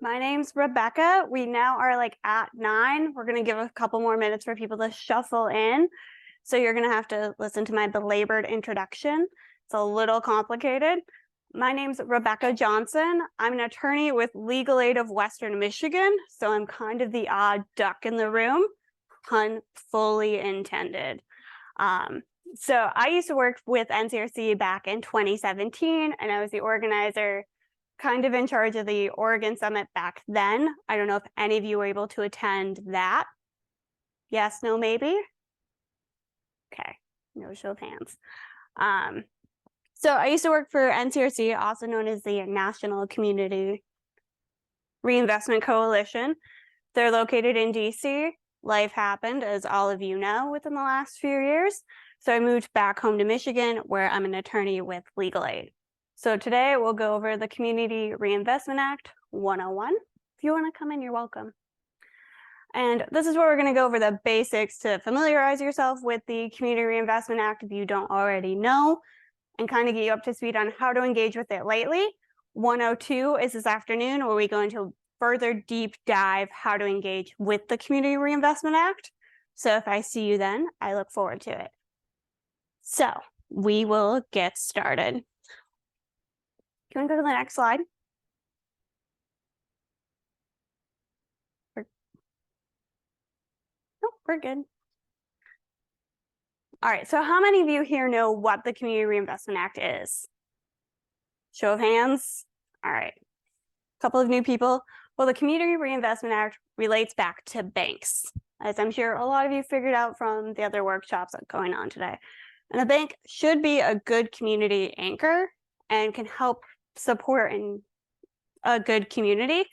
My name's Rebecca. We now are at 9. We're going to give a couple more minutes for people to shuffle in. So you're going to have to listen to my belabored introduction. It's a little complicated. My name's Rebecca Johnson. I'm an attorney with Legal Aid of Western Michigan. So I'm kind of the odd duck in the room, pun fully intended. So I used to work with NCRC back in 2017, and I was the organizer kind of in charge of the Oregon Summit back then. I don't know if any of you were able to attend that. Yes, no, maybe? Okay, no show of hands. So I used to work for NCRC, also known as the National Community Reinvestment Coalition. They're located in DC. Life happened, as all of you know, within the last few years. So I moved back home to Michigan, where I'm an attorney with Legal Aid. So today we'll go over the Community Reinvestment Act 101. If you want to come in, you're welcome. And this is where we're going to go over the basics to familiarize yourself with the Community Reinvestment Act if you don't already know, and kind of get you up to speed on how to engage with it lately. 102 is this afternoon, where we go into a further deep dive how to engage with the Community Reinvestment Act. So if I see you then, I look forward to it. So we will get started. Can we go to the next slide? Oh, we're good. All right, so how many of you here know what the Community Reinvestment Act is? Show of hands. All right, a couple of new people. Well, the Community Reinvestment Act relates back to banks, as I'm sure a lot of you figured out from the other workshops going on today. And a bank should be a good community anchor and can help support in a good community,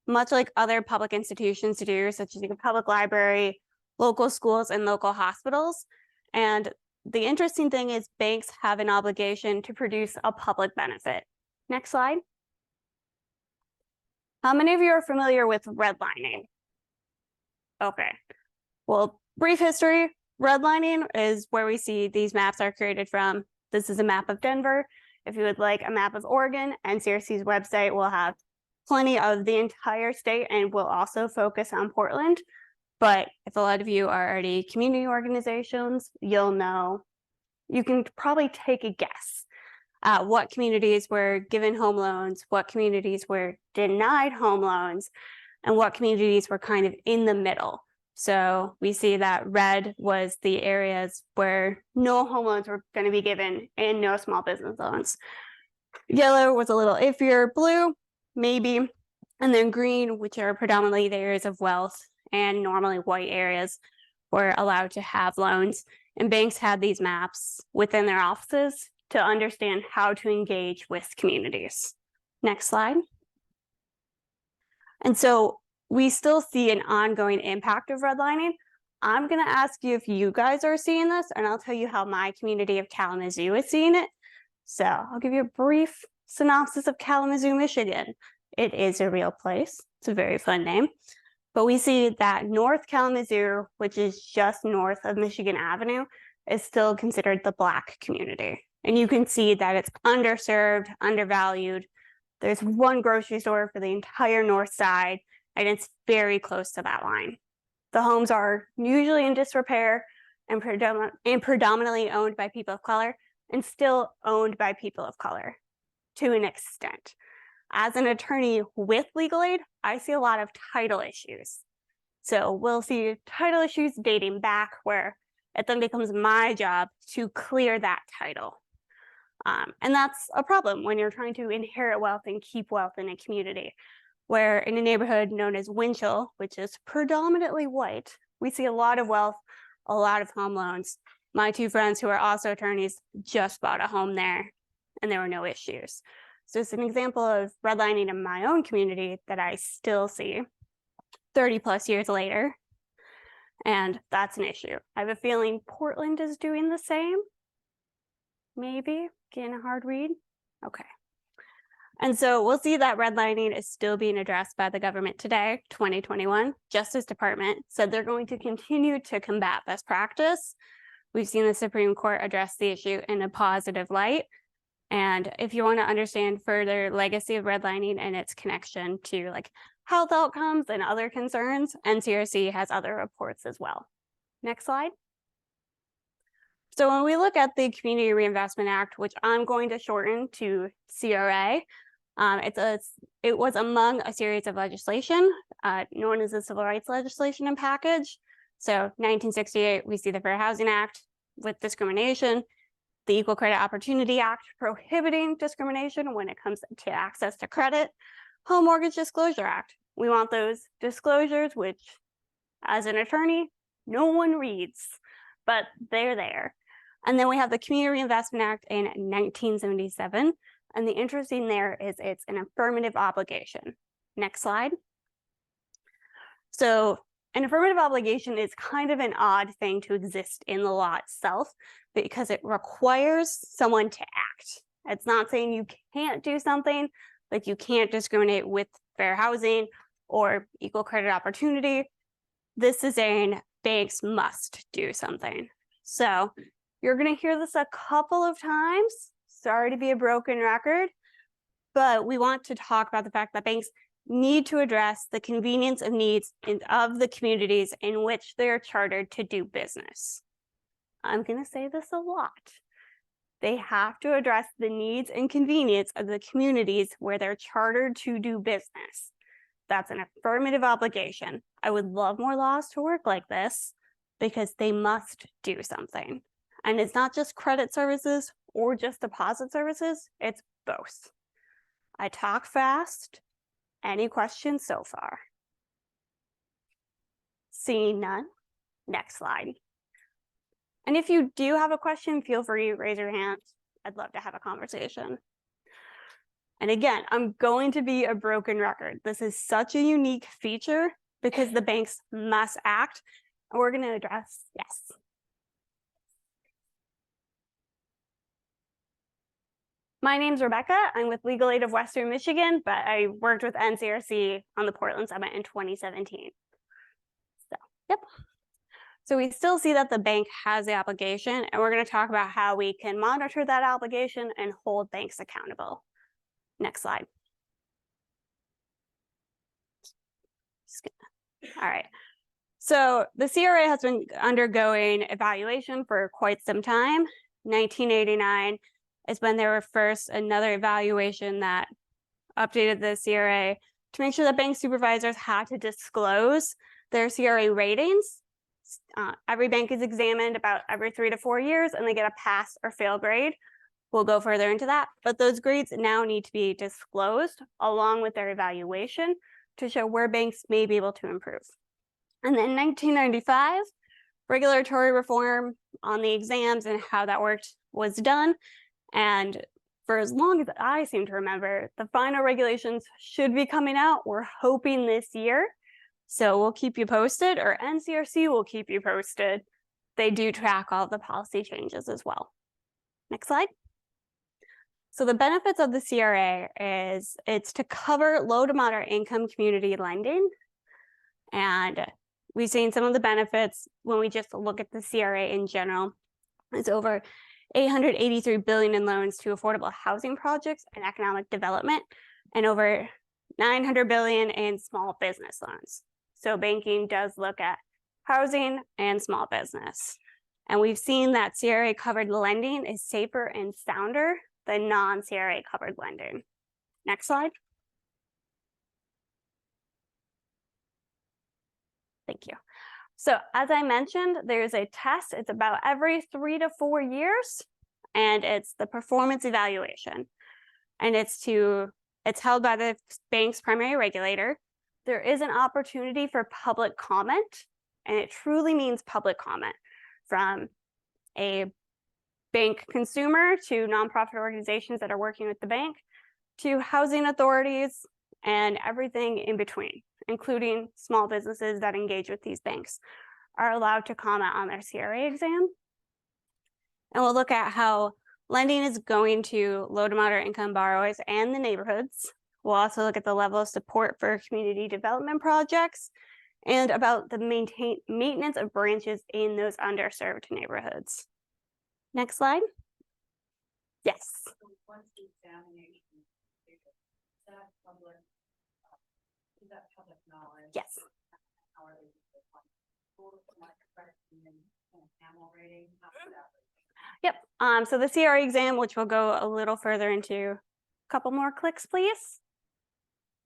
much like other public institutions do, such as the public library, local schools, and local hospitals. And the interesting thing is banks have an obligation to produce a public benefit. Next slide. How many of you are familiar with redlining? Okay. Well, brief history. Redlining is where we see these maps are created from. This is a map of Denver. If you would like a map of Oregon, NCRC's website will have plenty of the entire state and will also focus on Portland. But if a lot of you are already community organizations, you'll know, you can probably take a guess at what communities were given home loans, what communities were denied home loans, and what communities were kind of in the middle. So we see that red was the areas where no home loans were going to be given and no small business loans. Yellow was a little iffier, blue, maybe, and then green, which are predominantly the areas of wealth, and normally white areas were allowed to have loans. And banks had these maps within their offices to understand how to engage with communities. Next slide. And so we still see an ongoing impact of redlining. I'm going to ask you if you guys are seeing this, and I'll tell you how my community of Kalamazoo is seeing it. So I'll give you a brief synopsis of Kalamazoo, Michigan. It is a real place. It's a very fun name. But we see that North Kalamazoo, which is just north of Michigan Avenue, is still considered the Black community. And you can see that it's underserved, undervalued. There's one grocery store for the entire north side, and it's very close to that line. The homes are usually in disrepair and predominantly owned by people of color, and still owned by people of color to an extent. As an attorney with Legal Aid, I see a lot of title issues. So we'll see title issues dating back, where it then becomes my job to clear that title. And that's a problem when you're trying to inherit wealth and keep wealth in a community, where in a neighborhood known as Winchell, which is predominantly white, we see a lot of wealth, a lot of home loans. My two friends who are also attorneys just bought a home there, and there were no issues. So it's an example of redlining in my own community that I still see 30 plus years later. And that's an issue. I have a feeling Portland is doing the same. Maybe, getting a hard read. Okay. And so we'll see that redlining is still being addressed by the government today, 2021. Justice Department said they're going to continue to combat this practice. We've seen the Supreme Court address the issue in a positive light. And if you want to understand further legacy of redlining and its connection to health outcomes and other concerns. NCRC has other reports as well. Next slide. So when we look at the Community Reinvestment Act, which I'm going to shorten to CRA, it was among a series of legislation known as the Civil Rights Legislation and Package. So 1968, we see the Fair Housing Act with discrimination, the Equal Credit Opportunity Act prohibiting discrimination when it comes to access to credit, Home Mortgage Disclosure Act. We want those disclosures, which as an attorney, no one reads, but they're there. And then we have the Community Reinvestment Act in 1977. And the interesting there is it's an affirmative obligation. Next slide. So an affirmative obligation is kind of an odd thing to exist in the law itself because it requires someone to act. It's not saying you can't do something, like you can't discriminate with fair housing or equal credit opportunity. This is saying banks must do something. So you're going to hear this a couple of times. Sorry to be a broken record, but we want to talk about the fact that banks need to address the convenience of needs of the communities in which they are chartered to do business. I'm going to say this a lot. They have to address the needs and convenience of the communities where they're chartered to do business. That's an affirmative obligation. I would love more laws to work like this because they must do something. And it's not just credit services or just deposit services, it's both. I talk fast. Any questions so far? Seeing none, next slide. And if you do have a question, feel free to raise your hand. I'd love to have a conversation. And again, I'm going to be a broken record. This is such a unique feature because the banks must act. And we're going to address, yes. My name's Rebecca. I'm with Legal Aid of Western Michigan, but I worked with NCRC on the Portland Summit in 2017. So, yep. So we still see that the bank has the obligation, and we're going to talk about how we can monitor that obligation and hold banks accountable. Next slide. All right. So the CRA has been undergoing evaluation for quite some time. 1989 is when there were first another evaluation that updated the CRA to make sure that bank supervisors had to disclose their CRA ratings. Every bank is examined about every 3 to 4 years, and they get a pass or fail grade. We'll go further into that, but those grades now need to be disclosed along with their evaluation to show where banks may be able to improve. And then in 1995, regulatory reform on the exams and how that worked was done. And for as long as I seem to remember, the final regulations should be coming out. We're hoping this year. So we'll keep you posted, or NCRC will keep you posted. They do track all the policy changes as well. Next slide. So the benefits of the CRA is it's to cover low to moderate income community lending. And we've seen some of the benefits when we just look at the CRA in general. It's over $883 billion in loans to affordable housing projects and economic development, and over $900 billion in small business loans. So banking does look at housing and small business. And we've seen that CRA covered lending is safer and sounder than non-CRA covered lending. Next slide. Thank you. So as I mentioned, there's a test. It's about every 3 to 4 years, and it's the performance evaluation. And it's held by the bank's primary regulator. There is an opportunity for public comment, and it truly means public comment from a bank consumer to nonprofit organizations that are working with the bank to housing authorities and everything in between, including small businesses that engage with these banks, are allowed to comment on their CRA exam. And we'll look at how lending is going to low to moderate income borrowers and the neighborhoods. We'll also look at the level of support for community development projects and about the maintenance of branches in those underserved neighborhoods. Next slide. Yes. Is that public knowledge? Yes. How are they rating? Yep. So the CRA exam, which we'll go a little further into, a couple more clicks, please.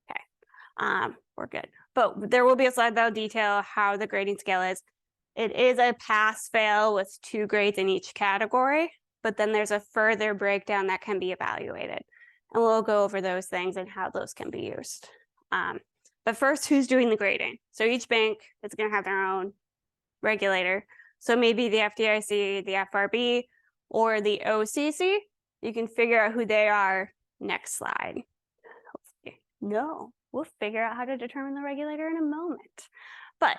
Okay. We're good. But there will be a slide that'll detail how the grading scale is. It is a pass-fail with 2 grades in each category, but then there's a further breakdown that can be evaluated. And we'll go over those things and how those can be used. But first, who's doing the grading? So each bank is going to have their own regulator. So maybe the FDIC, the FRB, or the OCC. You can figure out who they are next slide. Hopefully. No, we'll figure out how to determine the regulator in a moment. But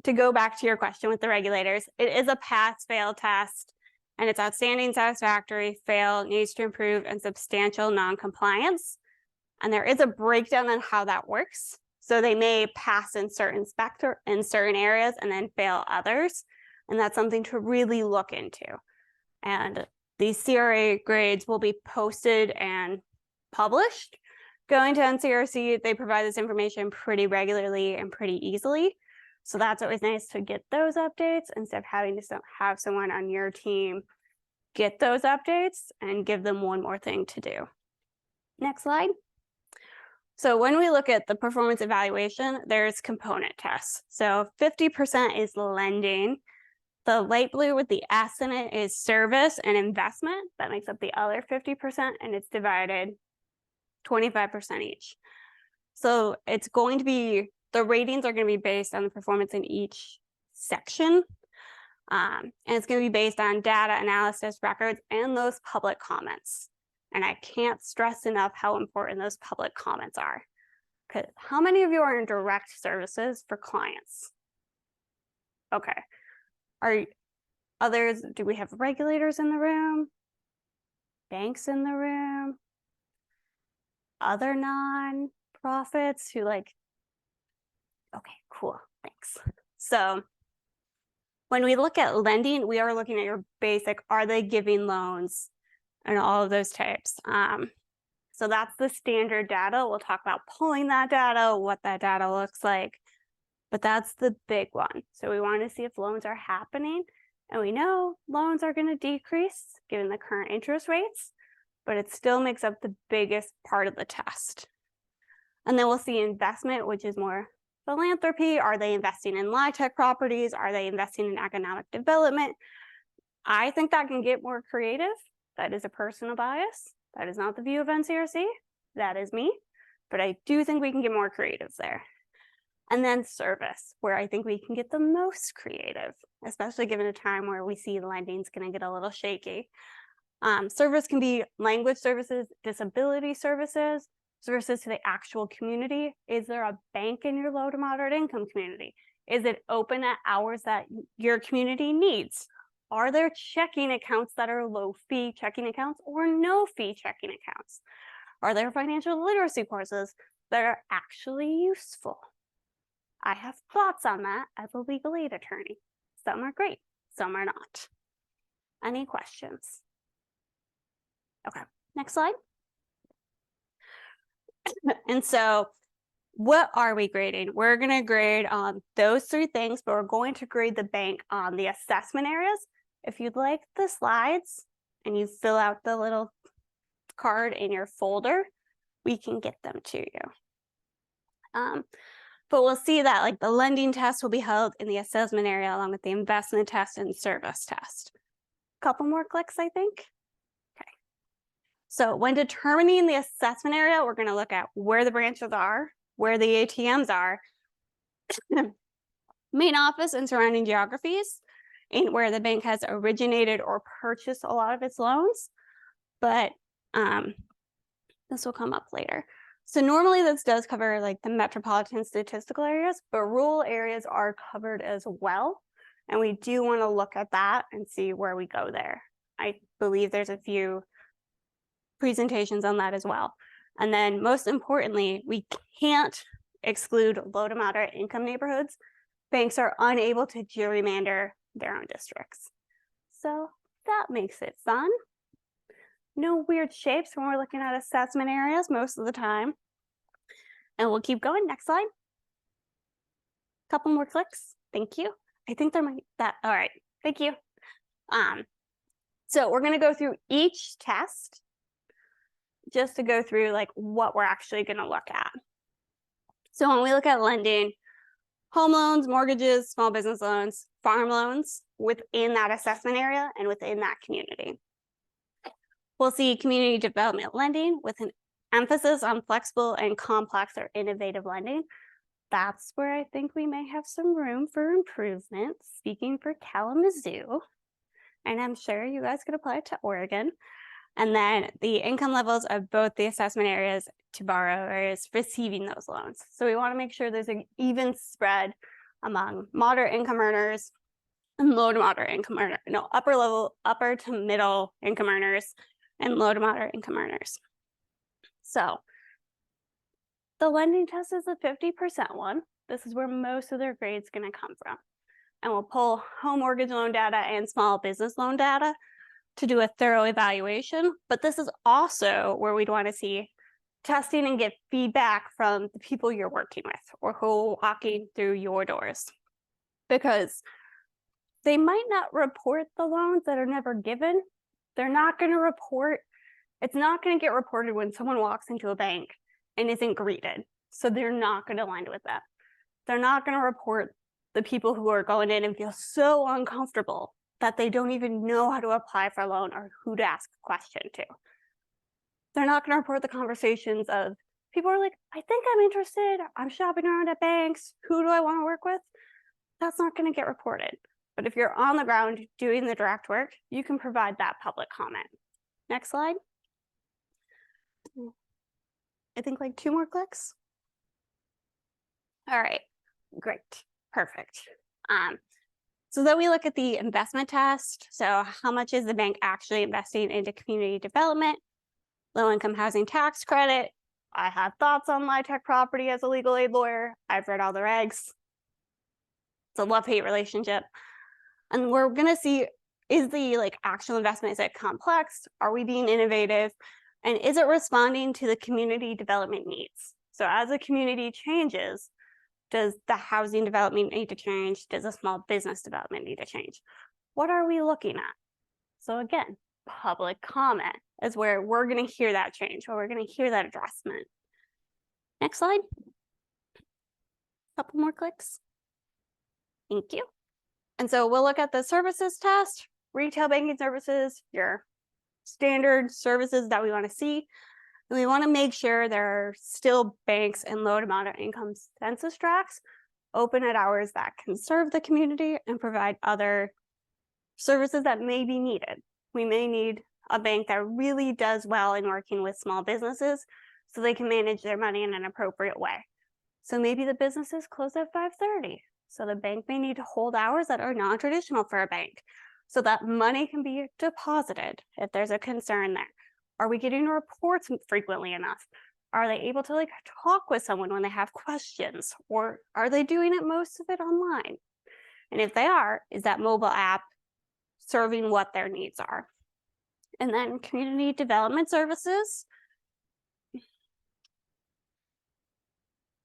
to go back to your question with the regulators, it is a pass-fail test, and it's outstanding, satisfactory, fail, needs to improve, and substantial non-compliance. And there is a breakdown on how that works. So they may pass in certain areas and then fail others. And that's something to really look into. And these CRA grades will be posted and published. Going to NCRC, they provide this information pretty regularly and pretty easily. So that's always nice to get those updates instead of having to have someone on your team get those updates and give them one more thing to do. Next slide. So when we look at the performance evaluation, there's component tests. So 50% is lending. The light blue with the S in it is service and investment. That makes up the other 50%, and it's divided 25% each. So it's going to be, the ratings are going to be based on the performance in each section. And it's going to be based on data analysis records and those public comments. And I can't stress enough how important those public comments are. Because how many of you are in direct services for clients? Okay. Are others, do we have regulators in the room? Banks in the room? Other non-profits who okay, cool, thanks. So when we look at lending, we are looking at your basic, are they giving loans? And all of those types. So that's the standard data. We'll talk about pulling that data, what that data looks like, but that's the big one. So we want to see if loans are happening, and we know loans are going to decrease given the current interest rates, but it still makes up the biggest part of the test. And then we'll see investment, which is more philanthropy. Are they investing in LIHTC properties? Are they investing in economic development? I think that can get more creative. That is a personal bias. That is not the view of NCRC. That is me. But I do think we can get more creative there. And then service, where I think we can get the most creative, especially given a time where we see lending is going to get a little shaky. Service can be language services, disability services, services to the actual community. Is there a bank in your low to moderate income community? Is it open at hours that your community needs? Are there checking accounts that are low fee checking accounts or no fee checking accounts? Are there financial literacy courses that are actually useful? I have thoughts on that as a legal aid attorney. Some are great, some are not. Any questions? Okay, next slide. And so what are we grading? We're going to grade on those 3 things, but we're going to grade the bank on the assessment areas. If you'd like the slides and you fill out the little card in your folder, we can get them to you. But we'll see that the lending test will be held in the assessment area along with the investment test and service test. Couple more clicks, I think. Okay. So when determining the assessment area, we're going to look at where the branches are, where the ATMs are, main office and surrounding geographies, and where the bank has originated or purchased a lot of its loans. But this will come up later. So normally this does cover the metropolitan statistical areas, but rural areas are covered as well. And we do want to look at that and see where we go there. I believe there's a few presentations on that as well. And then most importantly, we can't exclude low to moderate income neighborhoods. Banks are unable to gerrymander their own districts. So that makes it fun. No weird shapes when we're looking at assessment areas most of the time. And we'll keep going. Next slide. Couple more clicks. Thank you. I think there might that. All right. Thank you. So we're going to go through each test just to go through like what we're actually going to look at. So when we look at lending, home loans, mortgages, small business loans, farm loans within that assessment area and within that community. We'll see community development lending with an emphasis on flexible and complex or innovative lending. That's where I think we may have some room for improvement, speaking for Kalamazoo. And I'm sure you guys could apply it to Oregon. And then the income levels of both the assessment areas to borrowers receiving those loans. So we want to make sure there's an even spread among moderate income earners and low to moderate income earners, no, upper to middle income earners and low to moderate income earners. So the lending test is a 50% one. This is where most of their grades going to come from. And we'll pull home mortgage loan data and small business loan data to do a thorough evaluation. But this is also where we'd want to see testing and get feedback from the people you're working with or who are walking through your doors. Because they might not report the loans that are never given. They're not going to report. It's not going to get reported when someone walks into a bank and isn't greeted. So they're not going to lend with them. They're not going to report the people who are going in and feel so uncomfortable that they don't even know how to apply for a loan or who to ask a question to. They're not going to report the conversations of people are like, I think I'm interested. I'm shopping around at banks. Who do I want to work with? That's not going to get reported. But if you're on the ground doing the direct work, you can provide that public comment. Next slide. I think like 2 more clicks. All right, great, perfect. So then we look at the investment test. So how much is the bank actually investing into community development, low income housing tax credit? I have thoughts on LIHTC property as a legal aid lawyer. I've read all the regs. It's a love-hate relationship. And we're gonna see, is the actual investment, is it complex? Are we being innovative? And is it responding to the community development needs? So as the community changes, does the housing development need to change? Does the small business development need to change? What are we looking at? So again, public comment is where we're going to hear that change, or we're going to hear that adjustment. Next slide. Couple more clicks. Thank you. And so we'll look at the services test, retail banking services, your standard services that we want to see. And we want to make sure there are still banks and low to moderate income census tracts open at hours that can serve the community and provide other services that may be needed. We may need a bank that really does well in working with small businesses so they can manage their money in an appropriate way. So maybe the businesses close at 5:30. So the bank may need to hold hours that are non-traditional for a bank so that money can be deposited if there's a concern there. Are we getting reports frequently enough? Are they able to talk with someone when they have questions? Or are they doing it most of it online? And if they are, is that mobile app serving what their needs are? And then community development services.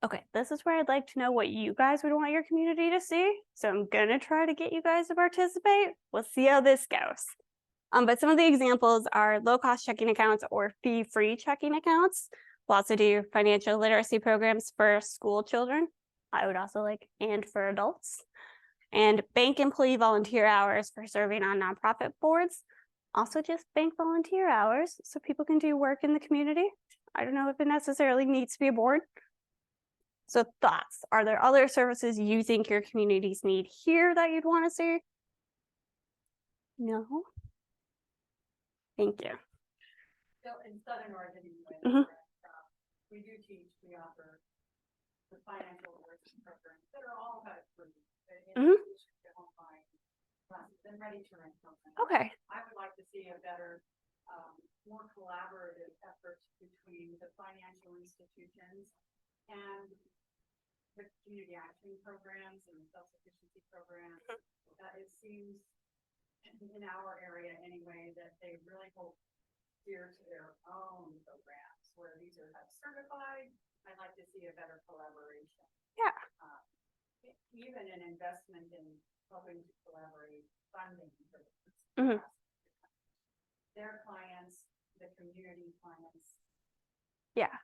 Okay, this is where I'd like to know what you guys would want your community to see. So I'm gonna try to get you guys to participate. We'll see how this goes. But some of the examples are low-cost checking accounts or fee-free checking accounts. We'll also do financial literacy programs for school children. I would also and for adults. And bank employee volunteer hours for serving on nonprofit boards. Also just bank volunteer hours so people can do work in the community. I don't know if it necessarily needs to be a board. So thoughts, are there other services you think your communities need here that you'd want to see? No? Thank you. So in Southern Oregon, we do teach, we offer the financial literacy programs that are all about free. Home buying classes and ready to rent programs. Okay. I would like to see a better, more collaborative effort between the financial institutions and the community action programs and the self-sufficiency programs. It seems in our area anyway that they really hold dear to their own programs where these are certified I'd like to see a better collaboration. Yeah. Even an investment in helping to collaborate funding for Mhm. their clients, the community clients. Yeah,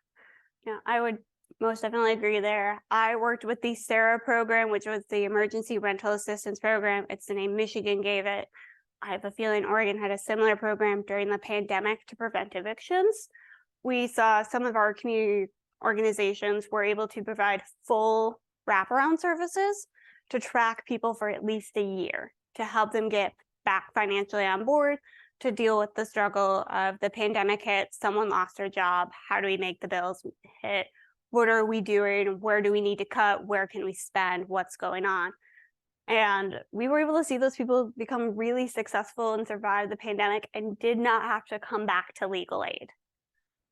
I would most definitely agree there. I worked with the CRA program, which was the Emergency Rental Assistance Program. It's the name Michigan gave it. I have a feeling Oregon had a similar program during the pandemic to prevent evictions. We saw some of our community organizations were able to provide full wraparound services to track people for at least a year to help them get back financially on board, to deal with the struggle of the pandemic hit, someone lost their job, how do we make the bills hit, what are we doing, where do we need to cut, where can we spend, what's going on. And we were able to see those people become really successful and survive the pandemic and did not have to come back to legal aid,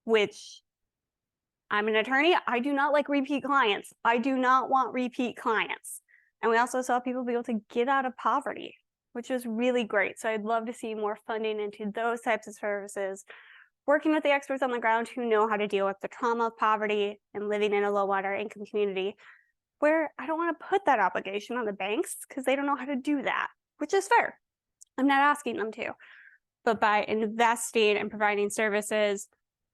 which I'm an attorney. I do not like repeat clients. I do not want repeat clients. And we also saw people be able to get out of poverty, which was really great. So I'd love to see more funding into those types of services, working with the experts on the ground who know how to deal with the trauma of poverty and living in a low water income community, where I don't want to put that obligation on the banks because they don't know how to do that, which is fair. I'm not asking them to. But by investing and providing services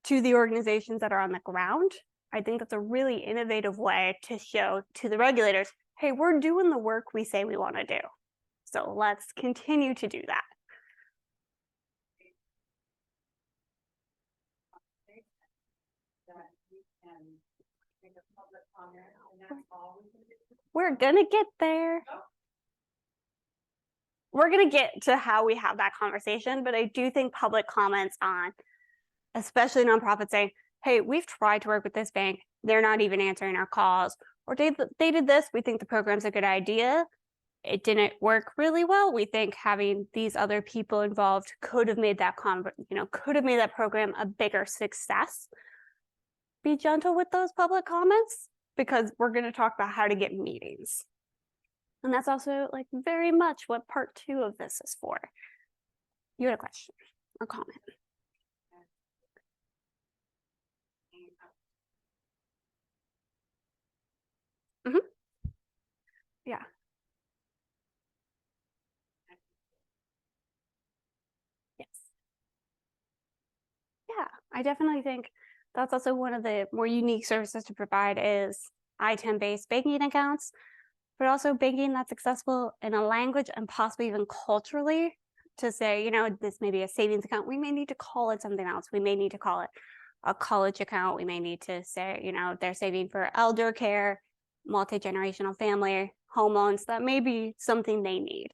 to the organizations that are on the ground, I think that's a really innovative way to show to the regulators, hey, we're doing the work we say we want to do. So let's continue to do that. That we can make a public comment, and that's all we can do. We're gonna get there. Oh. We're gonna get to how we have that conversation, but I do think public comments on, especially nonprofits saying, hey, we've tried to work with this bank, they're not even answering our calls, or they did this, we think the program's a good idea, it didn't work really well, we think having these other people involved could have made that could have made that program a bigger success. Be gentle with those public comments, because we're going to talk about how to get meetings. And that's also like very much what part 2 of this is for. You had a question or comment? Mm-hmm. Yeah. Yes. Yeah, I definitely think that's also one of the more unique services to provide is ITIN-based banking accounts, but also banking that's accessible in a language and possibly even culturally, to say, this may be a savings account. We may need to call it something else. We may need to call it a college account. We may need to say, they're saving for elder care, multi-generational family, home loans. That may be something they need.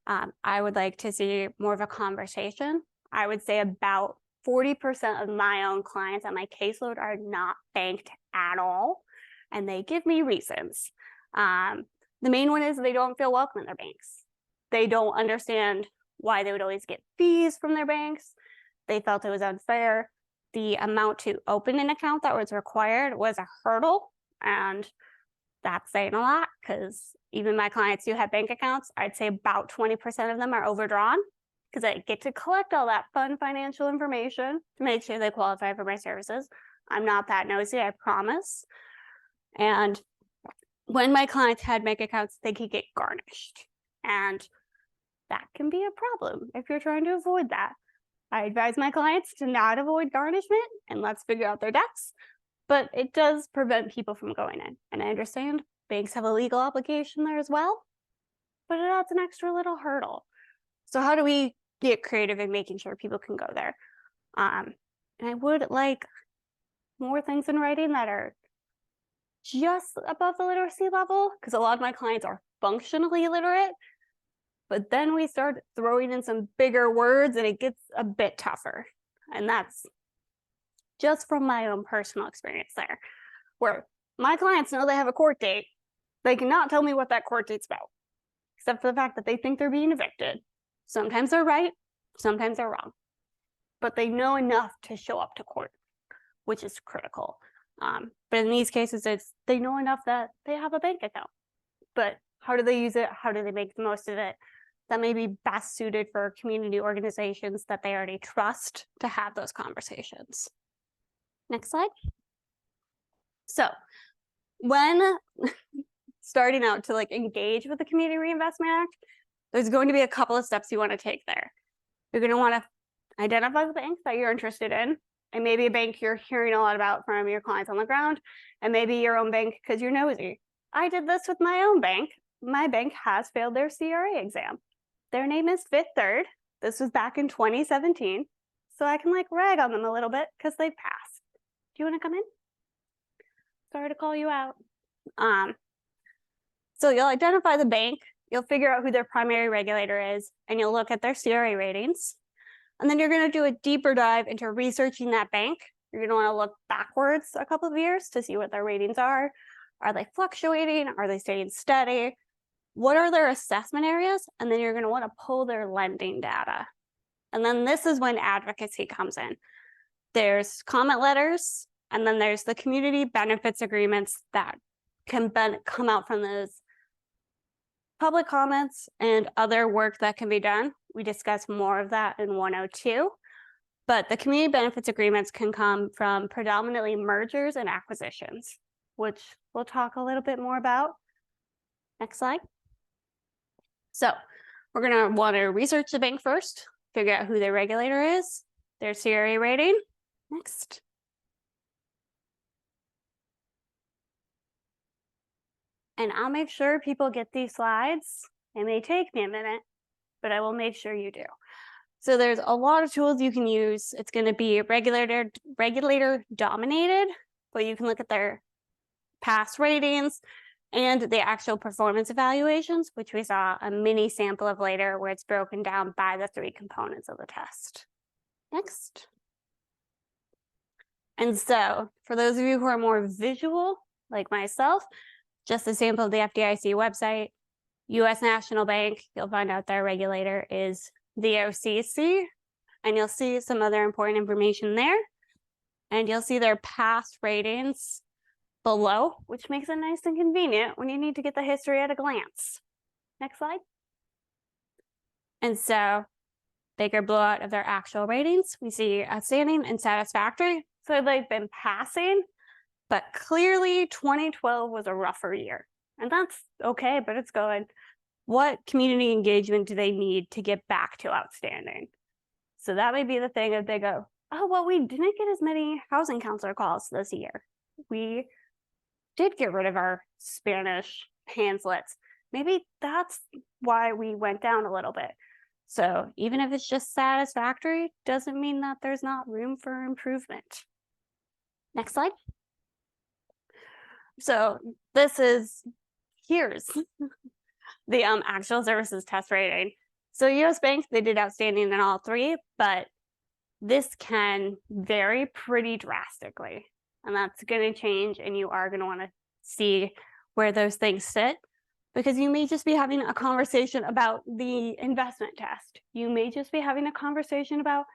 I would like to see more of a conversation. I would say about 40% of my own clients on my caseload are not banked at all, and they give me reasons. The main one is they don't feel welcome in their banks. They don't understand why they would always get fees from their banks. They felt it was unfair. The amount to open an account that was required was a hurdle, and that's saying a lot, because even my clients who have bank accounts, I'd say about 20% of them are overdrawn, because I get to collect all that fun financial information to make sure they qualify for my services. I'm not that nosy, I promise. And when my clients had bank accounts, they could get garnished. And that can be a problem if you're trying to avoid that. I advise my clients to not avoid garnishment and let's figure out their debts. But it does prevent people from going in. And I understand banks have a legal obligation there as well, but it adds an extra little hurdle. So how do we get creative in making sure people can go there? And I would like more things in writing that are just above the literacy level, because a lot of my clients are functionally illiterate, but then we start throwing in some bigger words and it gets a bit tougher. And that's just from my own personal experience there, where my clients know they have a court date. They cannot tell me what that court date's about, except for the fact that they think they're being evicted. Sometimes they're right, sometimes they're wrong, but they know enough to show up to court, which is critical. But in these cases, they know enough that they have a bank account, but how do they use it? How do they make the most of it? That may be best suited for community organizations that they already trust to have those conversations. Next slide. So when starting out to like engage with the Community Reinvestment Act, there's going to be a couple of steps you want to take there. You're going to want to identify the bank that you're interested in, and maybe a bank you're hearing a lot about from your clients on the ground, and maybe your own bank because you're nosy. I did this with my own bank. My bank has failed their CRA exam. Their name is Fifth Third. This was back in 2017. So I can like rag on them a little bit because they passed. Do you want to come in? Sorry to call you out. So you'll identify the bank, you'll figure out who their primary regulator is, and you'll look at their CRA ratings. And then you're going to do a deeper dive into researching that bank. You're going to want to look backwards a couple of years to see what their ratings are. Are they fluctuating? Are they staying steady? What are their assessment areas? And then you're going to want to pull their lending data. And then this is when advocacy comes in. There's comment letters, and then there's the community benefits agreements that can come out from those public comments and other work that can be done. We discuss more of that in 102, but the community benefits agreements can come from predominantly mergers and acquisitions, which we'll talk a little bit more about. Next slide. So we're going to want to research the bank first, figure out who their regulator is, their CRA rating. Next. And I'll make sure people get these slides. It may take me a minute, but I will make sure you do. So there's a lot of tools you can use. It's going to be regulator dominated, but you can look at their past ratings and the actual performance evaluations, which we saw a mini sample of later, where it's broken down by the 3 components of the test. Next. And so for those of you who are more visual, like myself, just a sample of the FDIC website, U.S. National Bank, you'll find out their regulator is the OCC, and you'll see some other important information there. And you'll see their past ratings below, which makes it nice and convenient when you need to get the history at a glance. Next slide. And so bigger blowout of their actual ratings. We see outstanding and satisfactory. So they've been passing, but clearly 2012 was a rougher year. And that's okay, but it's going. What community engagement do they need to get back to outstanding? So that may be the thing if they go, oh, well, we didn't get as many housing counselor calls this year. We did get rid of our Spanish pamphlets. Maybe that's why we went down a little bit. So even if it's just satisfactory, doesn't mean that there's not room for improvement. Next slide. So here's the actual services test rating. So US Bank, they did outstanding in all 3, but this can vary pretty drastically. And that's going to change, and you are going to want to see where those things sit, because you may just be having a conversation about the investment test. You may just be having a conversation about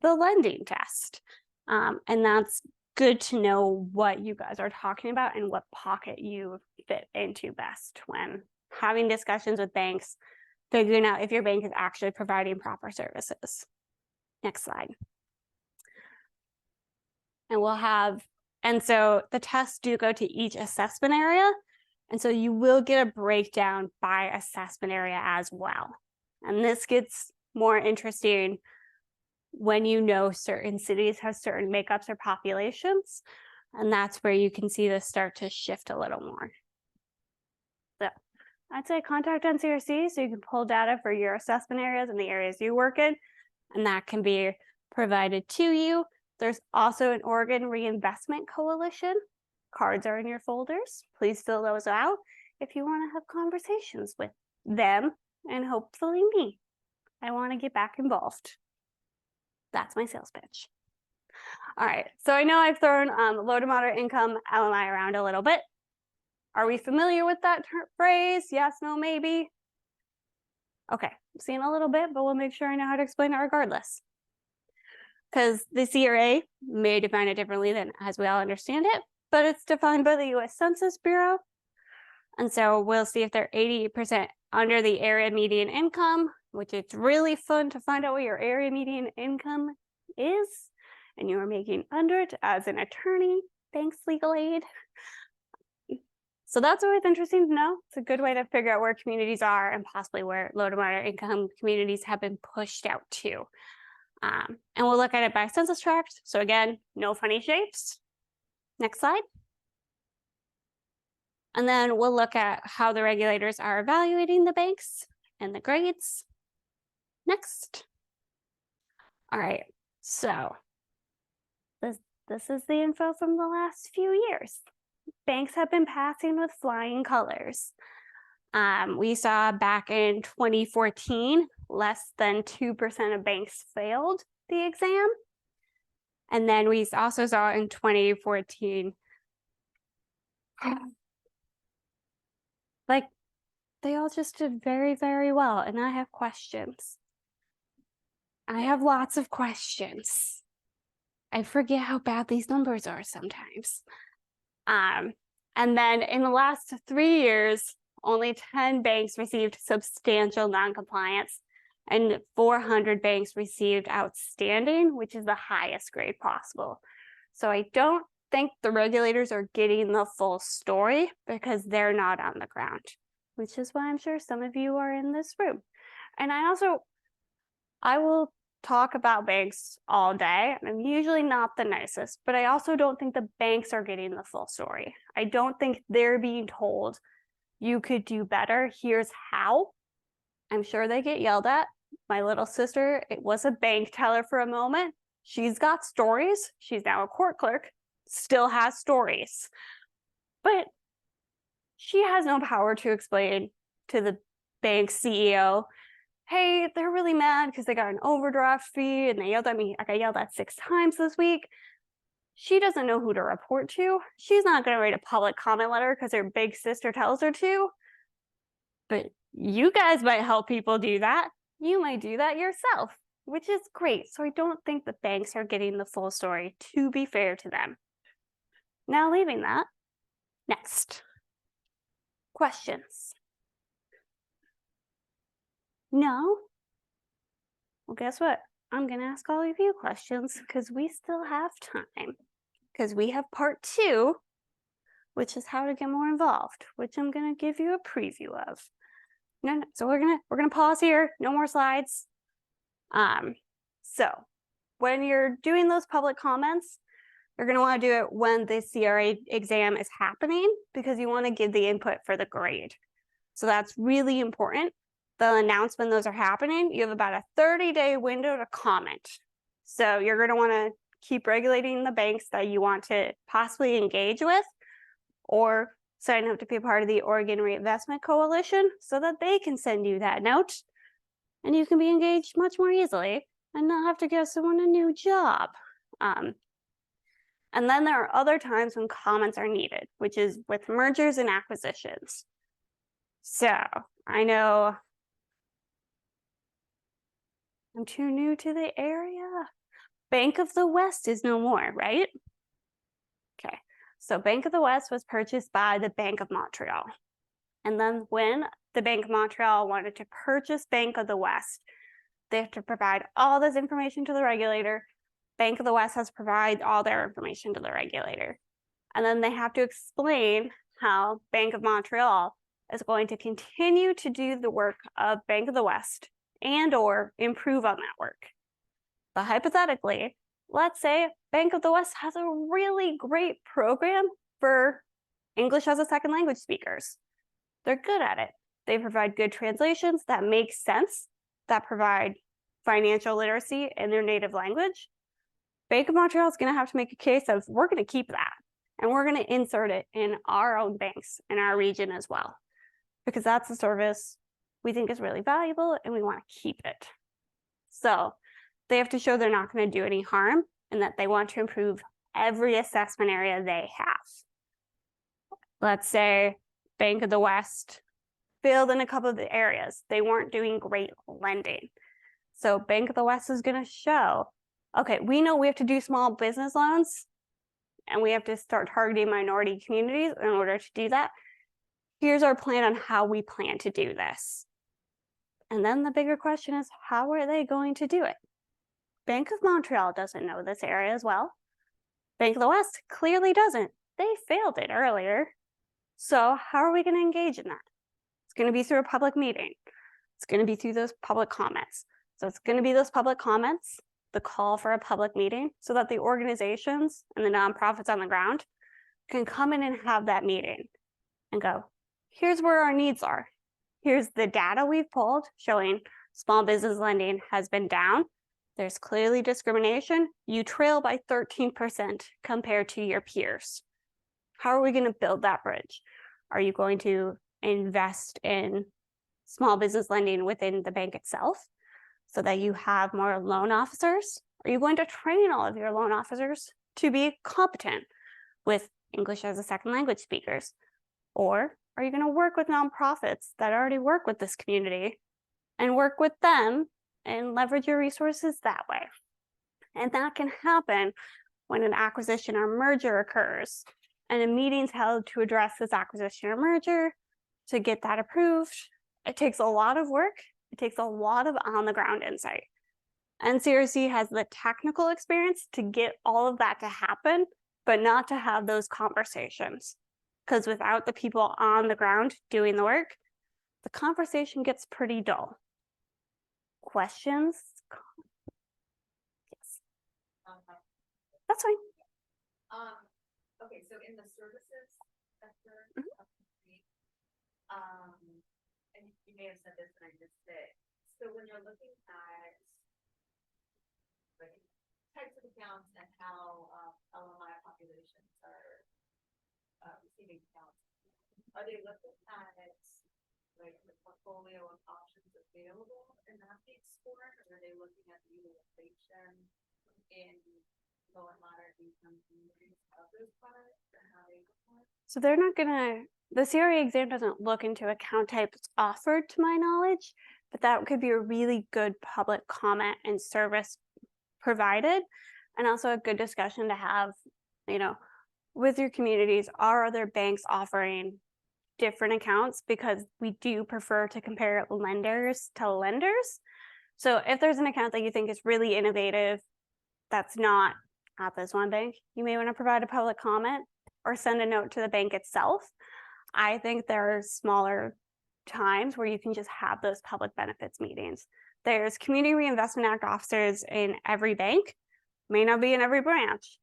the lending test. And that's good to know what you guys are talking about and what pocket you fit into best when having discussions with banks, figuring out if your bank is actually providing proper services. Next slide. And so the tests do go to each assessment area. And so you will get a breakdown by assessment area as well. And this gets more interesting when you know certain cities have certain makeups or populations. And that's where you can see this start to shift a little more. So I'd say contact NCRC so you can pull data for your assessment areas and the areas you work in. And that can be provided to you. There's also an Oregon Reinvestment Coalition. Cards are in your folders. Please fill those out if you want to have conversations with them and hopefully me. I want to get back involved. That's my sales pitch. All right, so I know I've thrown low to moderate income LMI around a little bit. Are we familiar with that phrase? Yes, no, maybe? Okay, I'm seeing a little bit, but we'll make sure I know how to explain it regardless. Because the CRA may define it differently than as we all understand it, but it's defined by the U.S. Census Bureau. And so we'll see if they're 80% under the area median income, which it's really fun to find out what your area median income is, and you are making under it as an attorney. Thanks, legal aid. So that's always interesting to know. It's a good way to figure out where communities are and possibly where low to moderate income communities have been pushed out to. And we'll look at it by census tract. So again, no funny shapes. Next slide. And then we'll look at how the regulators are evaluating the banks and the grades. Next. All right, so this is the info from the last few years. Banks have been passing with flying colors. We saw back in 2014, less than 2% of banks failed the exam. And then we also saw in 2014, like, they all just did very, very well. And I have questions. I have lots of questions. I forget how bad these numbers are sometimes. And then in the last 3 years, only 10 banks received substantial noncompliance and 400 banks received outstanding, which is the highest grade possible. So I don't think the regulators are getting the full story because they're not on the ground, which is why I'm sure some of you are in this room. And I will talk about banks all day. I'm usually not the nicest, but I also don't think the banks are getting the full story. I don't think they're being told you could do better. Here's how. I'm sure they get yelled at. My little sister, it was a bank teller for a moment. She's got stories. She's now a court clerk, still has stories. But she has no power to explain to the bank CEO, hey, they're really mad because they got an overdraft fee and they yelled at me. I got yelled at 6 times this week. She doesn't know who to report to. She's not going to write a public comment letter because her big sister tells her to. But you guys might help people do that. You might do that yourself, which is great. So I don't think the banks are getting the full story, to be fair to them. Now leaving that, next. Questions? No? Well, guess what? I'm going to ask all of you questions because we still have time. Because we have part 2, which is how to get more involved, which I'm going to give you a preview of. No, so we're gonna pause here. No more slides. So when you're doing those public comments, you're going to want to do it when the CRA exam is happening because you want to give the input for the grade. So that's really important. The announcement those are happening, you have about a 30-day window to comment. So you're going to want to keep regulating the banks that you want to possibly engage with, or sign up to be a part of the Oregon Reinvestment Coalition so that they can send you that note and you can be engaged much more easily and not have to give someone a new job. And then there are other times when comments are needed, which is with mergers and acquisitions. So I know I'm too new to the area. Bank of the West is no more, right? Okay, so Bank of the West was purchased by the Bank of Montreal. And then when the Bank of Montreal wanted to purchase Bank of the West, they have to provide all this information to the regulator. Bank of the West has to provide all their information to the regulator. And then they have to explain how Bank of Montreal is going to continue to do the work of Bank of the West and or improve on that work. But hypothetically, let's say Bank of the West has a really great program for English as a second language speakers. They're good at it. They provide good translations that make sense, that provide financial literacy in their native language. Bank of Montreal is going to have to make a case of, we're going to keep that, and we're going to insert it in our own banks in our region as well, because that's a service we think is really valuable and we want to keep it. So they have to show they're not going to do any harm and that they want to improve every assessment area they have. Let's say Bank of the West failed in a couple of the areas. They weren't doing great lending. So Bank of the West is going to show, okay, we know we have to do small business loans and we have to start targeting minority communities in order to do that. Here's our plan on how we plan to do this. And then the bigger question is, how are they going to do it? Bank of Montreal doesn't know this area as well. Bank of the West clearly doesn't. They failed it earlier. So how are we going to engage in that? It's going to be through a public meeting. It's going to be through those public comments. So it's going to be those public comments, the call for a public meeting, so that the organizations and the nonprofits on the ground can come in and have that meeting and go, here's where our needs are. Here's the data we've pulled showing small business lending has been down. There's clearly discrimination. You trail by 13% compared to your peers. How are we going to build that bridge? Are you going to invest in small business lending within the bank itself so that you have more loan officers? Are you going to train all of your loan officers to be competent with English as a second language speakers? Or are you going to work with nonprofits that already work with this community and work with them and leverage your resources that way? And that can happen when an acquisition or merger occurs and a meeting's held to address this acquisition or merger to get that approved. It takes a lot of work. It takes a lot of on-the-ground insight. And CRC has the technical experience to get all of that to happen, but not to have those conversations. Because without the people on the ground doing the work, the conversation gets pretty dull. Questions? Yes. That's fine. Okay, so in the services sector, and you may have said this and I missed it. So when you're looking at like types of accounts and how LMI populations are receiving accounts, are they looking at like the portfolio of options available and that being scored, or are they looking at the utilization in low and moderate income communities of those products and how they perform? So they're not gonna, the CRA exam doesn't look into account types offered to my knowledge, but that could be a really good public comment and service provided, and also a good discussion to have, you know, with your communities. Are other banks offering different accounts? Because we do prefer to compare lenders to lenders. So if there's an account that you think is really innovative, that's not at this one bank, you may want to provide a public comment or send a note to the bank itself. I think there are smaller times where you can just have those public benefits meetings. There's Community Reinvestment Act officers in every bank, may not be in every branch,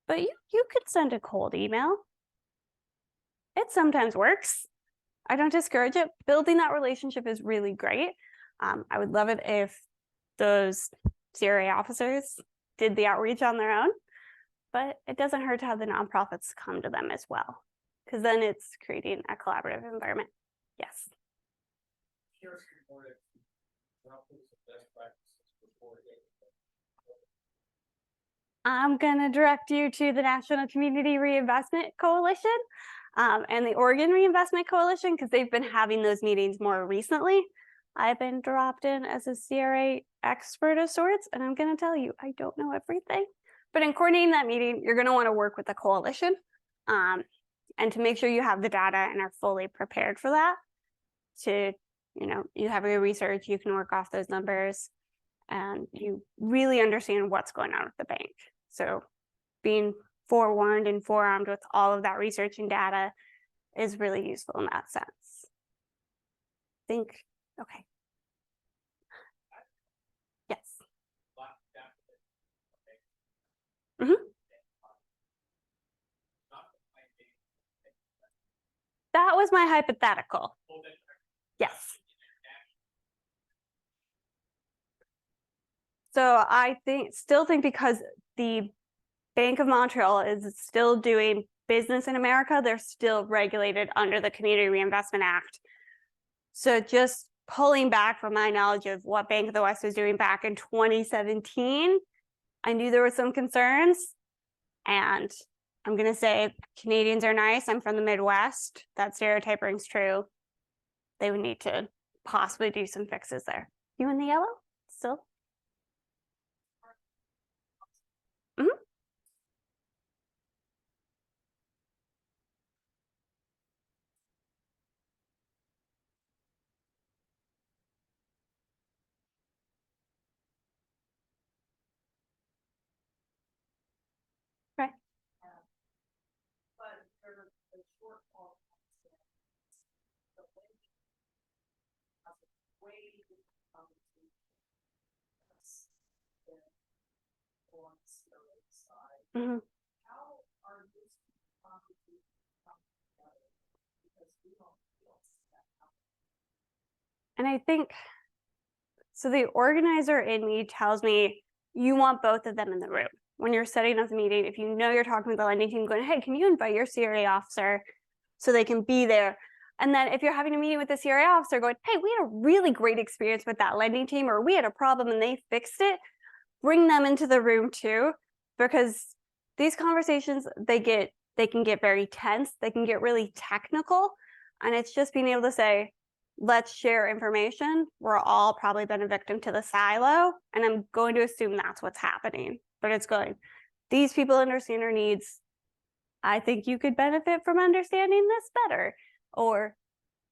but you could send a cold email. It sometimes works. I don't discourage it. Building that relationship is really great. I would love it if those CRA officers did the outreach on their own, but it doesn't hurt to have the nonprofits come to them as well, because then it's creating a collaborative environment. Yes. I'm going to direct you to the National Community Reinvestment Coalition and the Oregon Reinvestment Coalition, because they've been having those meetings more recently. I've been dropped in as a CRA expert of sorts, and I'm going to tell you, I don't know everything. But in coordinating that meeting, you're going to want to work with the coalition and to make sure you have the data and are fully prepared for that. To, you know, you have your research, you can work off those numbers, and you really understand what's going on with the bank. So being forewarned and forearmed with all of that research and data is really useful in that sense. Okay. Yes. Mm-hmm. That was my hypothetical. Yes. So I still think because the Bank of Montreal is still doing business in America, they're still regulated under the Community Reinvestment Act. So just pulling back from my knowledge of what Bank of the West was doing back in 2017, I knew there were some concerns. And I'm going to say Canadians are nice. I'm from the Midwest. That stereotype rings true. They would need to possibly do some fixes there. You in the yellow still? Mm-hmm. way the conversation on the CRA side. Mhm. How are these conversations coming together? Because we don't feel that. And I think, so the organizer in me tells me you want both of them in the room. When you're setting up the meeting, if you know you're talking with the lending team, going, hey, can you invite your CRA officer so they can be there? And then if you're having a meeting with the CRA officer going, hey, we had a really great experience with that lending team, or we had a problem and they fixed it, bring them into the room too, because these conversations, they can get very tense, they can get really technical, and it's just being able to say, let's share information. We're all probably been a victim to the silo, and I'm going to assume that's what's happening. But it's going, these people understand our needs. I think you could benefit from understanding this better. Or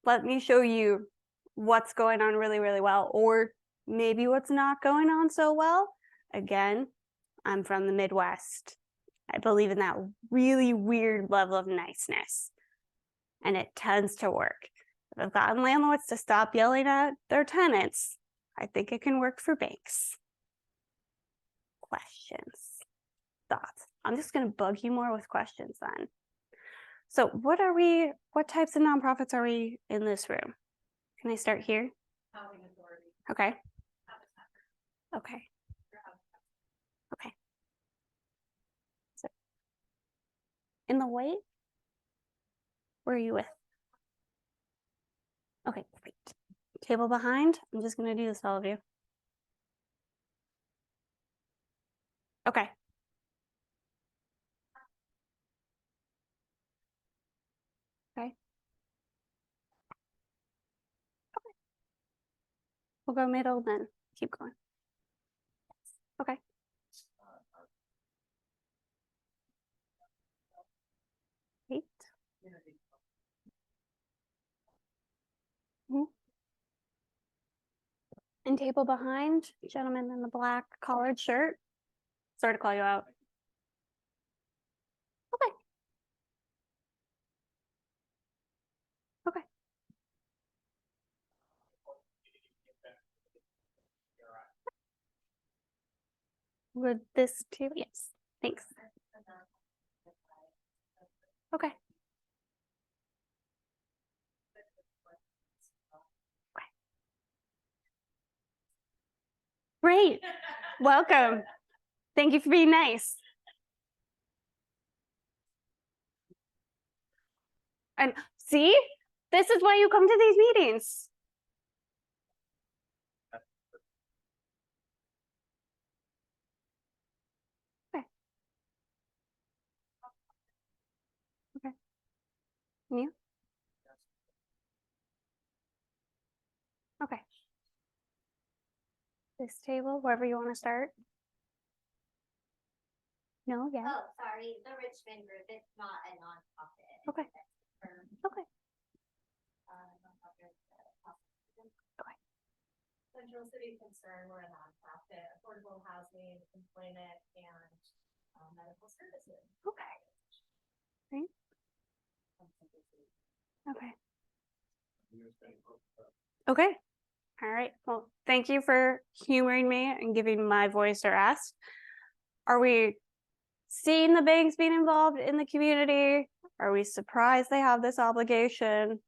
let me show you what's going on really, really well, or maybe what's not going on so well. Again, I'm from the Midwest. I believe in that really weird level of niceness, and it tends to work. If I've gotten landlords to stop yelling at their tenants, I think it can work for banks. Questions, thoughts? I'm just going to bug you more with questions then. So what types of nonprofits are we in this room? Can I start here? Housing authority. Okay. Habitat. Okay. Okay. So in the white, where are you with? Okay, great. Table behind, I'm just going to do this all of you. Okay. Okay. We'll go middle, then keep going. Okay. Great. And table behind, gentleman in the black collared shirt. Sorry to call you out. Okay. Okay. Would this too? Yes. Thanks. Okay. Great. Welcome. Thank you for being nice. And see, this is why you come to these meetings. Okay. Okay. And you? Okay. This table, wherever you want to start. No, yeah. Oh, sorry, the Richmond Group, it's not a nonprofit. Okay. Okay. Central City Concern, we're a nonprofit, affordable housing, employment, and medical services. Okay. Great. Okay. Okay. All right. Well, thank you for humoring me and giving my voice or ask. Are we seeing the banks being involved in the community? Are we surprised they have this obligation?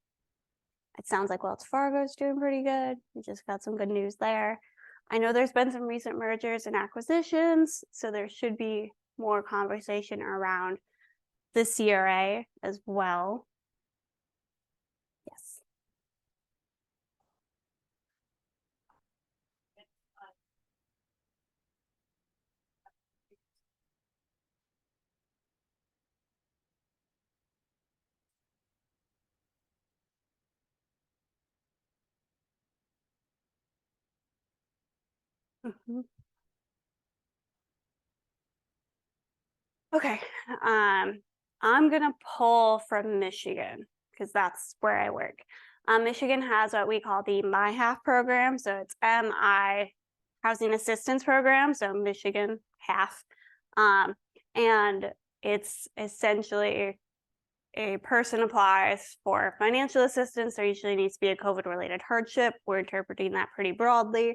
It sounds like Wells Fargo's doing pretty good. We just got some good news there. I know there's been some recent mergers and acquisitions, so there should be more conversation around the CRA as well. Yes. Mhm. Okay, I'm gonna pull from Michigan because that's where I work. Michigan has what we call the My Half program, so it's MI Housing Assistance Program, so Michigan half, and it's essentially a person applies for financial assistance, there usually needs to be a COVID-related hardship. We're interpreting that pretty broadly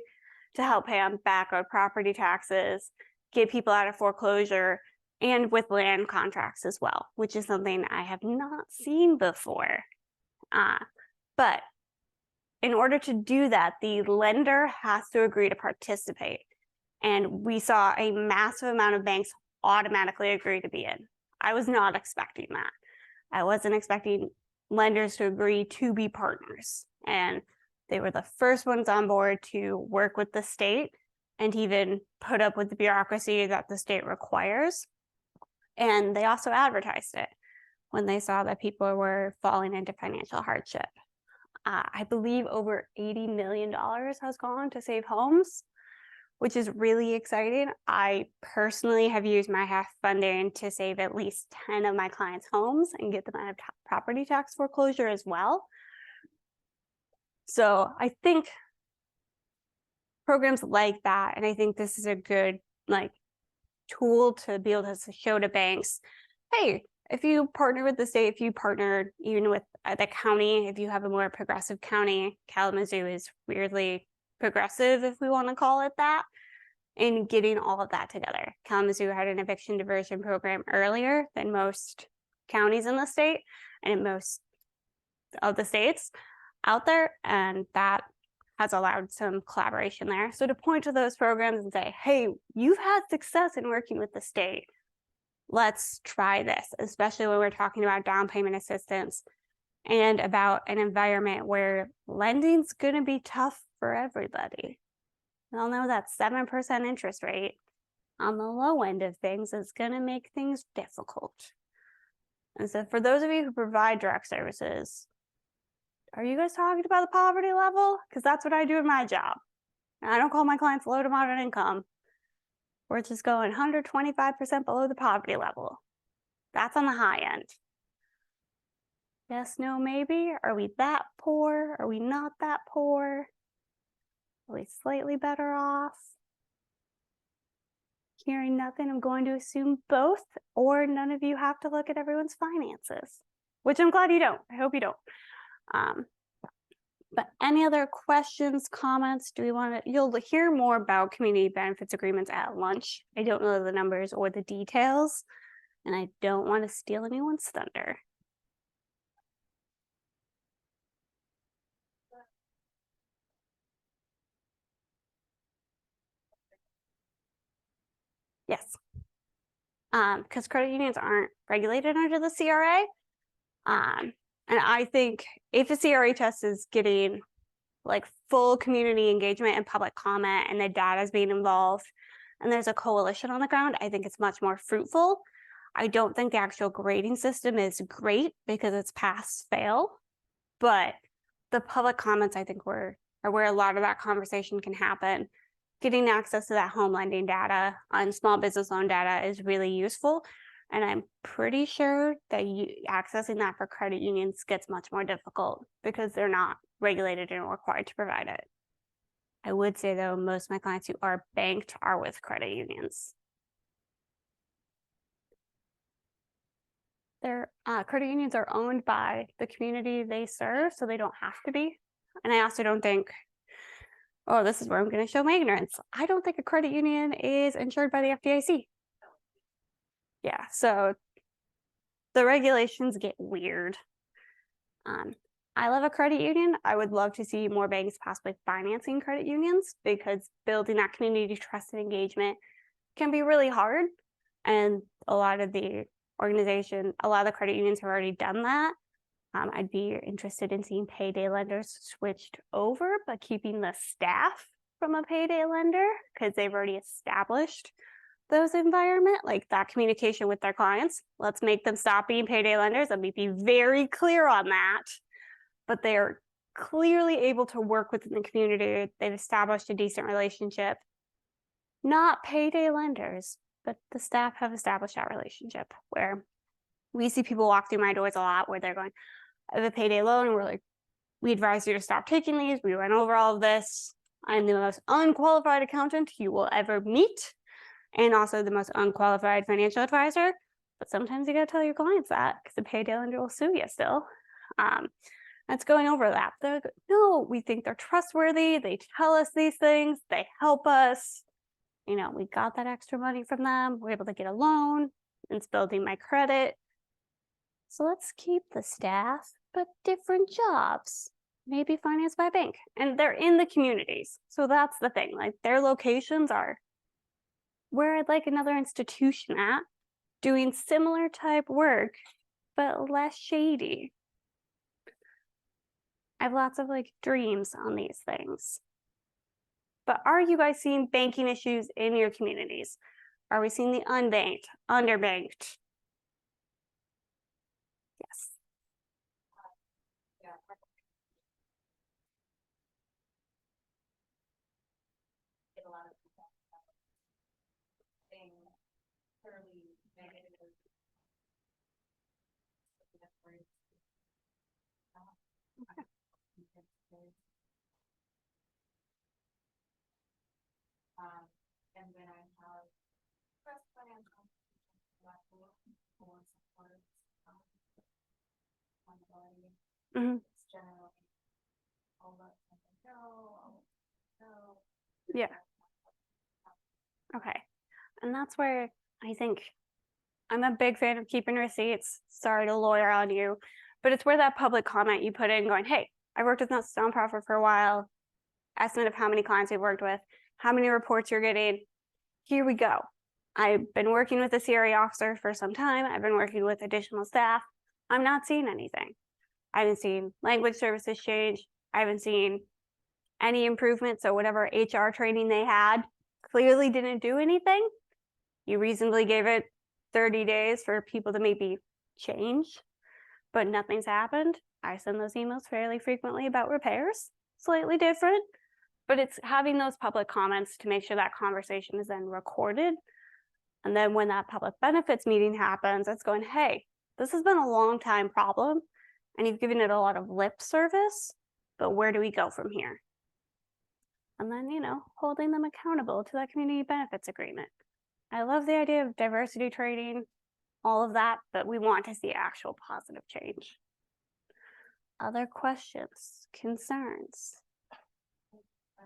to help pay on back owed property taxes, get people out of foreclosure, and with land contracts as well, which is something I have not seen before. But in order to do that, the lender has to agree to participate. And we saw a massive amount of banks automatically agree to be in. I was not expecting that. I wasn't expecting lenders to agree to be partners. And they were the first ones on board to work with the state and even put up with the bureaucracy that the state requires. And they also advertised it when they saw that people were falling into financial hardship. I believe over $80 million has gone to save homes, which is really exciting. I personally have used my half funding to save at least 10 of my clients' homes and get them out of property tax foreclosure as well. So I think programs like that, and I think this is a good tool to be able to show to banks, hey, if you partner with the state, if you partner even with the county, if you have a more progressive county, Kalamazoo is weirdly progressive, if we want to call it that, in getting all of that together. Kalamazoo had an eviction diversion program earlier than most counties in the state and in most of the states out there, and that has allowed some collaboration there. So to point to those programs and say, hey, you've had success in working with the state, let's try this, especially when we're talking about down payment assistance and about an environment where lending's going to be tough for everybody. We all know that 7% interest rate on the low end of things is going to make things difficult. And so for those of you who provide direct services, are you guys talking about the poverty level? Because that's what I do in my job. And I don't call my clients low to moderate income. We're just going 125% below the poverty level. That's on the high end. Yes, no, maybe. Are we that poor? Are we not that poor? Are we slightly better off? Hearing nothing, I'm going to assume both, or none of you have to look at everyone's finances, which I'm glad you don't. I hope you don't. But any other questions, comments? Do we want to, you'll hear more about community benefits agreements at lunch. I don't know the numbers or the details, and I don't want to steal anyone's thunder. Yes. Because credit unions aren't regulated under the CRA. And I think if a CRA test is getting full community engagement and public comment and the data is being involved and there's a coalition on the ground, I think it's much more fruitful. I don't think the actual grading system is great because it's pass fail, but the public comments I think are where a lot of that conversation can happen. Getting access to that home lending data on small business loan data is really useful. And I'm pretty sure that accessing that for credit unions gets much more difficult because they're not regulated and required to provide it. I would say, though, most of my clients who are banked are with credit unions. Their credit unions are owned by the community they serve, so they don't have to be. And I also don't think, oh, this is where I'm going to show my ignorance. I don't think a credit union is insured by the FDIC. Yeah, so the regulations get weird. I love a credit union. I would love to see more banks possibly financing credit unions because building that community trust and engagement can be really hard. And a lot of the credit unions have already done that. I'd be interested in seeing payday lenders switched over, but keeping the staff from a payday lender because they've already established those environment, that communication with their clients. Let's make them stop being payday lenders. Let me be very clear on that. But they're clearly able to work within the community. They've established a decent relationship. Not payday lenders, but the staff have established that relationship where we see people walk through my doors a lot where they're going, I have a payday loan, and we're like, we advise you to stop taking these. We went over all of this. I'm the most unqualified accountant you will ever meet, and also the most unqualified financial advisor. But sometimes you gotta tell your clients that because the payday lender will sue you still. That's going over that. They're like, no, we think they're trustworthy. They tell us these things. They help us. You know, we got that extra money from them. We're able to get a loan. It's building my credit. So let's keep the staff, but different jobs. Maybe financed by a bank. And they're in the communities. So that's the thing. Like their locations are where I'd like another institution at, doing similar type work, but less shady. I have lots of like dreams on these things. But are you guys seeing banking issues in your communities? Are we seeing the unbanked, underbanked? Yes. Yeah. Get a lot of people saying fairly negative. And then I have trust financial for support on the body. Mhm. It's generally I'll let something go. Yeah. Okay. And that's where I think I'm a big fan of keeping receipts. Sorry to lawyer on you, but it's where that public comment you put in going, hey, I worked with this nonprofit for a while, estimate of how many clients we've worked with, how many reports you're getting. Here we go. I've been working with a CRA officer for some time. I've been working with additional staff. I'm not seeing anything. I haven't seen language services change. I haven't seen any improvement. So whatever HR training they had clearly didn't do anything. You reasonably gave it 30 days for people to maybe change, but nothing's happened. I send those emails fairly frequently about repairs, slightly different, but it's having those public comments to make sure that conversation is then recorded. And then when that public benefits meeting happens, it's going, hey, this has been a long time problem and you've given it a lot of lip service, but where do we go from here? And then, you know, holding them accountable to that community benefits agreement. I love the idea of diversity training, all of that, but we want to see actual positive change. Other questions, concerns? I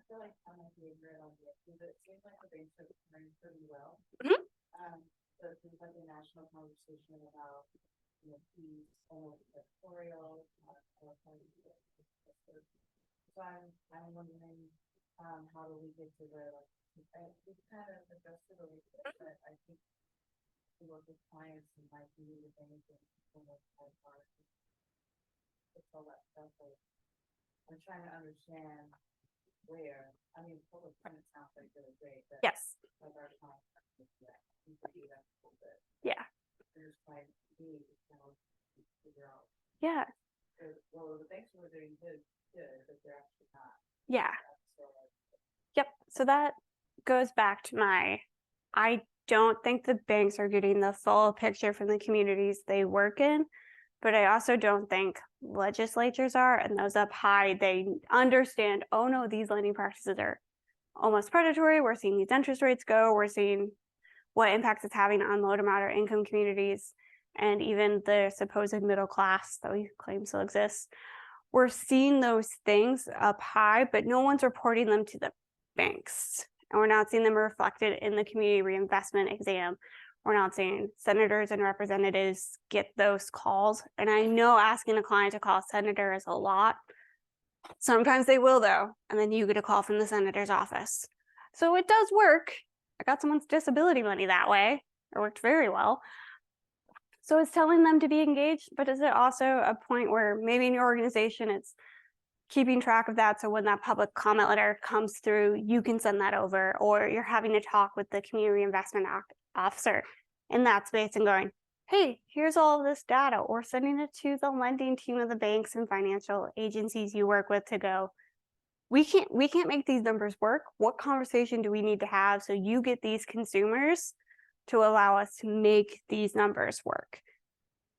feel like that might be a great idea because it seems like the banks are doing pretty well. Mhm. So it seems like a national conversation about, fees, editorial, so I'm wondering, how do we get to the, we've kind of adjusted a little bit, but I think to work with clients and might be the things that people work hard. It's all that stuff. I'm trying to understand where, public finance sounds like really great, but Yes. like our clients, Yeah. There's trying to figure out. Yeah. Well, the banks were doing good, but they're actually not. Yeah. So, Yep. So that goes back to I don't think the banks are getting the full picture from the communities they work in, but I also don't think legislatures are, and those up high, they understand, oh no, these lending practices are almost predatory. We're seeing these interest rates go. We're seeing what impacts it's having on low to moderate income communities and even the supposed middle class that we claim still exists. We're seeing those things up high, but no one's reporting them to the banks. And we're not seeing them reflected in the community reinvestment exam. We're not seeing senators and representatives get those calls. And I know asking a client to call a senator is a lot. Sometimes they will though, and then you get a call from the senator's office. So it does work. I got someone's disability money that way. It worked very well. So it's telling them to be engaged, but is it also a point where maybe in your organization, it's keeping track of that. So when that public comment letter comes through, you can send that over, or you're having to talk with the Community Reinvestment Act officer in that space and going, hey, here's all of this data, or sending it to the lending team of the banks and financial agencies you work with to go, we can't make these numbers work. What conversation do we need to have so you get these consumers to allow us to make these numbers work?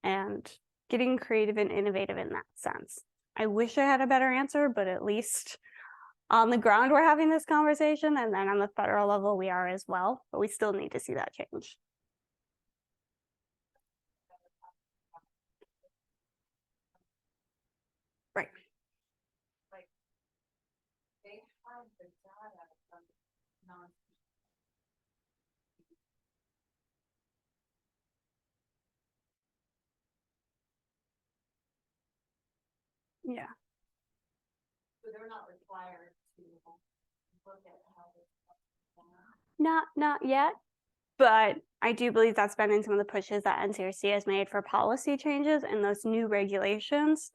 And getting creative and innovative in that sense. I wish I had a better answer, but at least on the ground we're having this conversation, and then on the federal level we are as well, but we still need to see that change. Right. Like, they have the data from non. Yeah. So they're not required to look at how this. Not yet, but I do believe that's been in some of the pushes that NCRC has made for policy changes and those new regulations.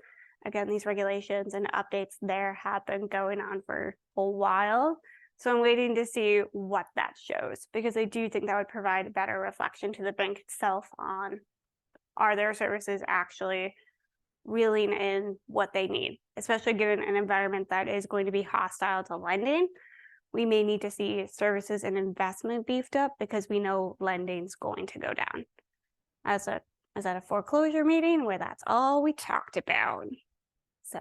Again, these regulations and updates there have been going on for a while. So I'm waiting to see what that shows, because I do think that would provide a better reflection to the bank itself on, are their services actually reeling in what they need, especially given an environment that is going to be hostile to lending. We may need to see services and investment beefed up because we know lending's going to go down. I was at a foreclosure meeting where that's all we talked about. So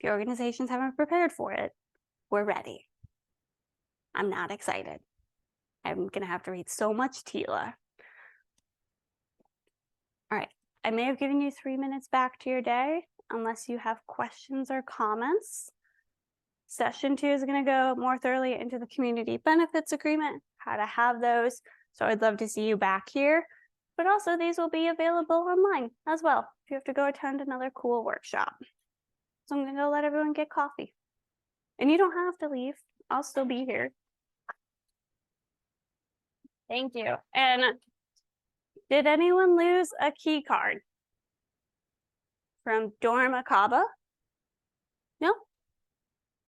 the organizations haven't prepared for it. We're ready. I'm not excited. I'm gonna have to read so much TILA. All right, I may have given you 3 minutes back to your day, unless you have questions or comments. Session 2 is going to go more thoroughly into the community benefits agreement, how to have those. So I'd love to see you back here, but also these will be available online as well if you have to go attend another cool workshop. So I'm going to go let everyone get coffee. And you don't have to leave. I'll still be here. Thank you. And did anyone lose a key card from Dorm Akaba? No?